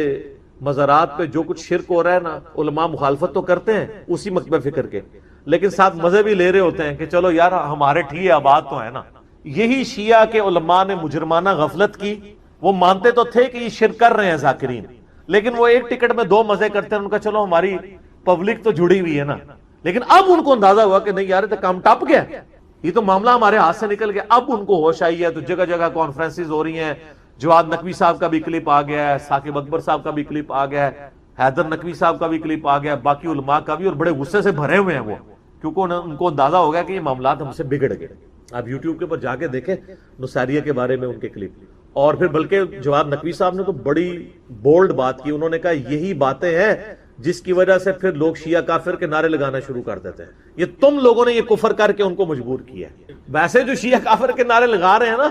مزارات پہ جو کچھ شرک ہو رہا ہے نا، علماء مخالفت تو کرتے ہیں اسی مکتبہ فکر کے، لیکن ساتھ مزے بھی لے رہے ہوتے ہیں کہ چلو یار ہمارے ٹھی آباد تو ہے نا. یہی شیعہ کے علماء نے مجرمانہ غفلت کی. وہ مانتے تو تھے کہ یہ شرک کر رہے ہیں ذاکرین، لیکن وہ ایک ٹکٹ میں دو مزے کرتے ہیں. ان کا چلو ہماری پبلک تو جڑی ہوئی ہے نا، لیکن اب ان کو اندازہ ہوا کہ نہیں یار تو کام ٹپ گیا، یہ تو معاملہ ہمارے ہاتھ سے نکل گیا. اب ان کو ہوش آئی ہے، تو جگہ جگہ کانفرنسز ہو رہی ہیں. جواد نقوی صاحب کا بھی کلپ آ گیا ہے، ثاقب اکبر صاحب کا بھی کلپ آ گیا ہے، حیدر نقوی صاحب کا بھی کلپ آ گیا، باقی علماء کا بھی، اور بڑے غصے سے بھرے ہوئے ہیں وہ، کیونکہ ان کو اندازہ ہو گیا کہ یہ معاملات ہم سے بگڑ گئے. آپ یوٹیوب کے اوپر جا کے دیکھیں نصیریہ کے بارے میں ان کے کلپ. اور پھر بلکہ جواد نقوی صاحب نے تو بڑی بولڈ بات کی. انہوں نے کہا یہی باتیں ہیں جس کی وجہ سے پھر لوگ شیعہ کافر کے نعرے لگانا شروع کر دیتے ہیں. یہ تم لوگوں نے یہ کفر کر کے ان کو مجبور کیا ہے. ویسے جو شیعہ کافر کے نعرے لگا رہے ہیں نا،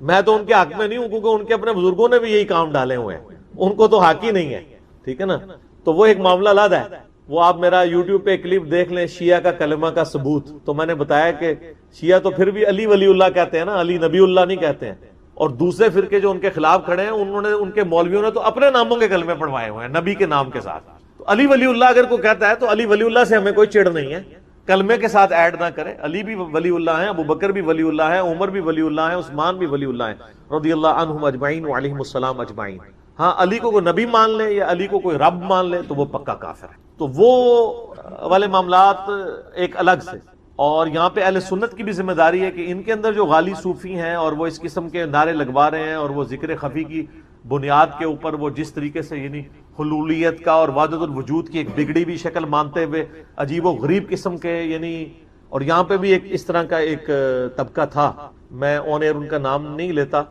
میں تو ان کے حق میں نہیں ہوں، کیونکہ ان کے اپنے بزرگوں نے بھی یہی کام ڈالے ہوئے ہیں، ان کو تو حق ہی نہیں ہے. ٹھیک ہے نا، تو وہ ایک معاملہ الگ ہے. وہ آپ میرا یوٹیوب پہ کلپ دیکھ لیں، شیعہ کا کلمہ کا ثبوت. تو میں نے بتایا کہ شیعہ تو پھر بھی علی ولی اللہ کہتے ہیں نا، علی نبی اللہ نہیں کہتے ہیں. اور دوسرے فرقے جو ان کے خلاف کھڑے ہیں، انہوں نے، ان کے مولویوں نے تو اپنے ناموں کے کلمے پڑھوائے ہوئے ہیں نبی کے نام کے ساتھ. تو علی ولی اللہ اگر کوئی کہتا ہے تو علی ولی اللہ سے ہمیں کوئی چڑ نہیں ہے، کلمے کے ساتھ ایڈ نہ کرے. علی بھی ولی اللہ ہیں، ابو بکر بھی ولی اللہ ہیں، عمر بھی ولی اللہ ہیں، عثمان بھی ولی اللہ ہیں رضی اللہ عنہم اجمعین وعلیہم السلام اجمعین. ہاں علی کو کوئی نبی مان لے یا علی کو کوئی رب مان لے تو وہ پکا کافر ہے. تو وہ والے معاملات ایک الگ سے. اور یہاں پہ اہل سنت کی بھی ذمہ داری ہے کہ ان کے اندر جو غالی صوفی ہیں اور وہ اس قسم کے نعرے لگوا رہے ہیں، اور وہ ذکر خفی کی بنیاد کے اوپر وہ جس طریقے سے یعنی حلولیت کا اور وحدت الوجود کی ایک بگڑی بھی شکل مانتے ہوئے عجیب و غریب قسم کے یعنی. اور یہاں پہ بھی ایک اس طرح کا ایک طبقہ تھا، میں آن ایئر ان کا نام نہیں لیتا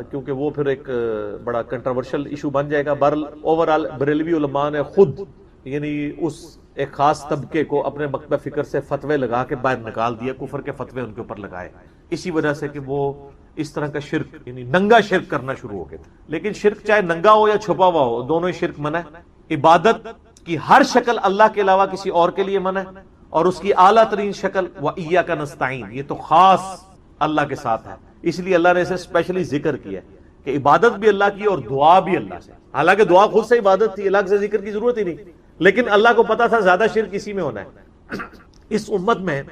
کیونکہ وہ پھر ایک بڑا کنٹروورشل ایشو بن جائے گا. اوورال بریلوی علماء نے خود یعنی اس ایک خاص طبقے کو اپنے مکتب فکر سے فتوے لگا کے باہر نکال دیا، کفر کے فتوے ان کے اوپر لگائے، اسی وجہ سے کہ وہ اس طرح کا شرک یعنی ننگا شرک کرنا شروع ہو گئے تھے. لیکن شرک چاہے ننگا ہو یا چھپا ہوا ہو، دونوں ہی شرک منع ہے. عبادت کی ہر شکل اللہ کے علاوہ کسی اور کے لیے منع ہے، اور اس کی اعلیٰ ترین شکل وَإِيَّاكَ نَسْتَعِينُ، یہ تو خاص اللہ کے ساتھ ہے. اس لیے اللہ نے اسے اسپیشلی ذکر کیا کہ عبادت بھی اللہ کی اور دعا بھی اللہ سے. حالانکہ دعا خود سے عبادت تھی، الگ سے ذکر کی ضرورت ہی نہیں، لیکن اللہ کو پتا تھا زیادہ شرک اسی میں ہونا ہے. اس امت میں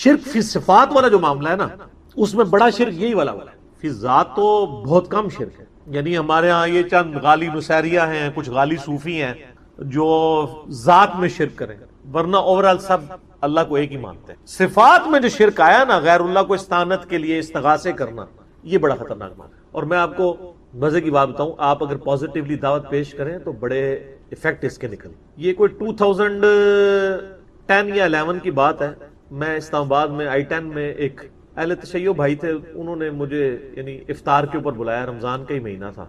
شرک فی صفات والا جو معاملہ ہے نا، اس میں بڑا شرک یہی والا ہے. فی ذات تو بہت کم شرک ہے. یعنی ہمارے ہاں یہ چند غالی نصیریہ ہیں، کچھ غالی صوفی ہیں جو ذات میں شرک کریں، ورنہ اوورال سب اللہ کو ایک ہی مانتے ہیں. صفات میں جو شرک آیا نا، غیر اللہ کو استعانت کے لیے استغاثے کرنا، یہ بڑا خطرناک معنی. اور میں آپ کو مزے کی بات بتاؤں، آپ اگر پازیٹیولی دعوت پیش کریں تو بڑے ایفیکٹ اس کے نکلیں. یہ کوئی 2010 یا 11 کی بات ہے. میں اسلام آباد میں I-10 میں ایک اہل تشیع بھائی تھے، انہوں نے مجھے یعنی افطار کے اوپر بلایا، رمضان کا ہی مہینہ تھا.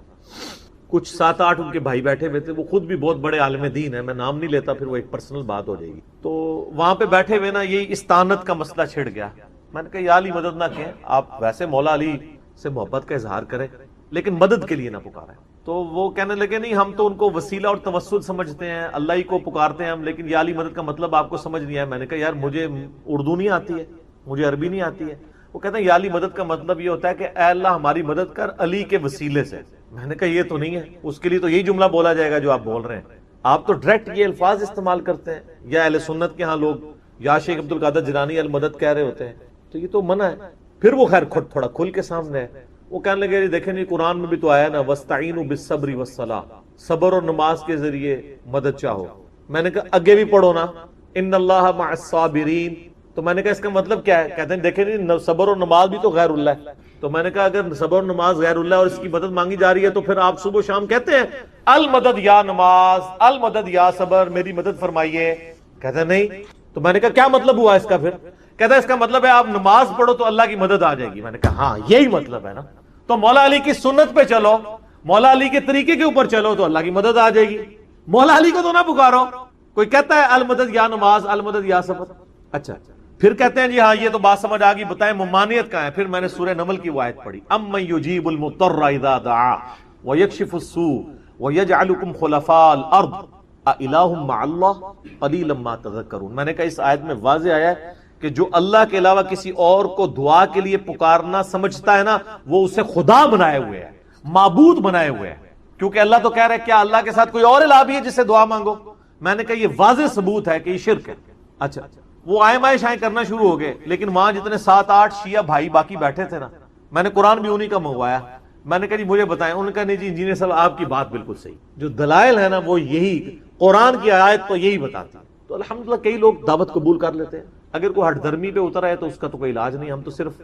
کچھ 7-8 ان کے بھائی بیٹھے ہوئے تھے، وہ خود بھی بہت بڑے عالم دین ہیں، میں نام نہیں لیتا پھر وہ ایک پرسنل بات ہو جائے گی. تو وہاں پہ بیٹھے ہوئے نا یہی استعانت کا مسئلہ چھڑ گیا. میں نے کہا یا علی مدد نہ کہیں، آپ ویسے مولا علی سے محبت کا اظہار کریں لیکن مدد کے لیے نہ پکاریں. تو وہ کہنے لگے نہیں ہم تو ان کو وسیلہ اور توسل سمجھتے ہیں، اللہ ہی کو پکارتے ہیں ہم، لیکن یا علی مدد کا مطلب آپ کو سمجھ نہیں آیا. میں نے کہا یار مجھے اردو نہیں آتی ہے، مجھے عربی نہیں آتی ہے. وہ کہتے ہیں یا علی مدد کا مطلب یہ ہوتا ہے کہ اے اللہ ہماری مدد کر علی کے وسیلے سے. میں نے کہا یہ تو نہیں ہے، اس کے لیے تو یہی جملہ بولا جائے گا جو آپ بول رہے ہیں. آپ تو ڈائریکٹ یہ الفاظ استعمال کرتے ہیں، یا اہل سنت کے ہاں لوگ یا شیخ عبد القادر جیلانی المدد کہہ رہے ہوتے ہیں، تو یہ تو منع ہے. پھر وہ خیر خود تھوڑا کھل کے سامنے ہے. وہ کہنے لگے دیکھیں نہیں قرآن میں بھی تو آیا نا وَاسْتَعِينُوا بِالصَّبْرِ وَالصَّلَاةِ، صبر اور نماز کے ذریعے مدد چاہو. میں نے کہا آگے بھی پڑھو نا ان اللہ مع الصابرین. تو میں نے کہا اس کا مطلب کیا ہے؟ کہتے ہیں دیکھیں نہیں صبر اور نماز بھی تو غیر اللہ ہے. تو میں نے کہا اگر صبر اور نماز غیر اللہ اور اس کی مدد مانگی جا رہی ہے تو پھر آپ صبح و شام کہتے ہیں المدد یا نماز، المدد یا صبر، میری مدد فرمائیے. کہتے ہیں نہیں. تو میں نے کہا کیا مطلب ہوا اس کا؟ پھر کہتا ہے اس کا مطلب ہے آپ نماز پڑھو تو اللہ کی مدد آ جائے گی. میں نے کہا ہاں یہی مطلب ہے نا. تو مولا علی کی سنت پہ چلو، مولا علی کے طریقے کے اوپر چلو تو اللہ کی مدد آ جائے گی. مولا علی کو تو نہ پکارو. کوئی کہتا ہے المدد یا نماز، المدد یا صبر. اچھا پھر کہتے ہیں جی ہاں یہ تو بات سمجھ آ گئی، بتائیں ممانعت کہاں ہے؟ پھر میں نے سورہ نمل کی وہ آیت پڑھی امن یجیب المضطر اذا دعا ویکشف السوء ویجعلکم خلفاء الارض االہ مع اللہ قلیلا ما تذکرون. میں نے کہا اس آیت میں واضح آیا ہے کہ جو اللہ کے علاوہ کسی اور کو دعا کے لیے پکارنا سمجھتا ہے نا، وہ اسے خدا بنائے ہوئے ہے، معبود بنائے ہوئے ہے. کیونکہ اللہ تو کہہ رہا ہے کیا اللہ کے ساتھ کوئی اور الہ بھی ہے جس سے دعا مانگو؟ میں نے کہا یہ واضح ثبوت ہے کہ یہ شرک ہے. اچھا وہ آئے مائے شائیں کرنا شروع ہو گئے، لیکن وہاں جتنے 7-8 شیعہ بھائی باقی بیٹھے تھے نا، میں نے قرآن بھی انہی کا منگوایا، میں نے کہا جی مجھے بتائیں، انہوں نے کہا نہیں جی انجینئر صاحب آپ کی بات بالکل صحیح، جو دلائل ہے نا وہ یہی، قرآن کی آیت تو یہی بتاتی ہے۔ تو الحمدللہ کئی لوگ دعوت قبول کر لیتے ہیں، اگر کوئی ہٹ دھرمی پہ اتر ہے تو اس کا تو کوئی علاج نہیں، ہم تو صرف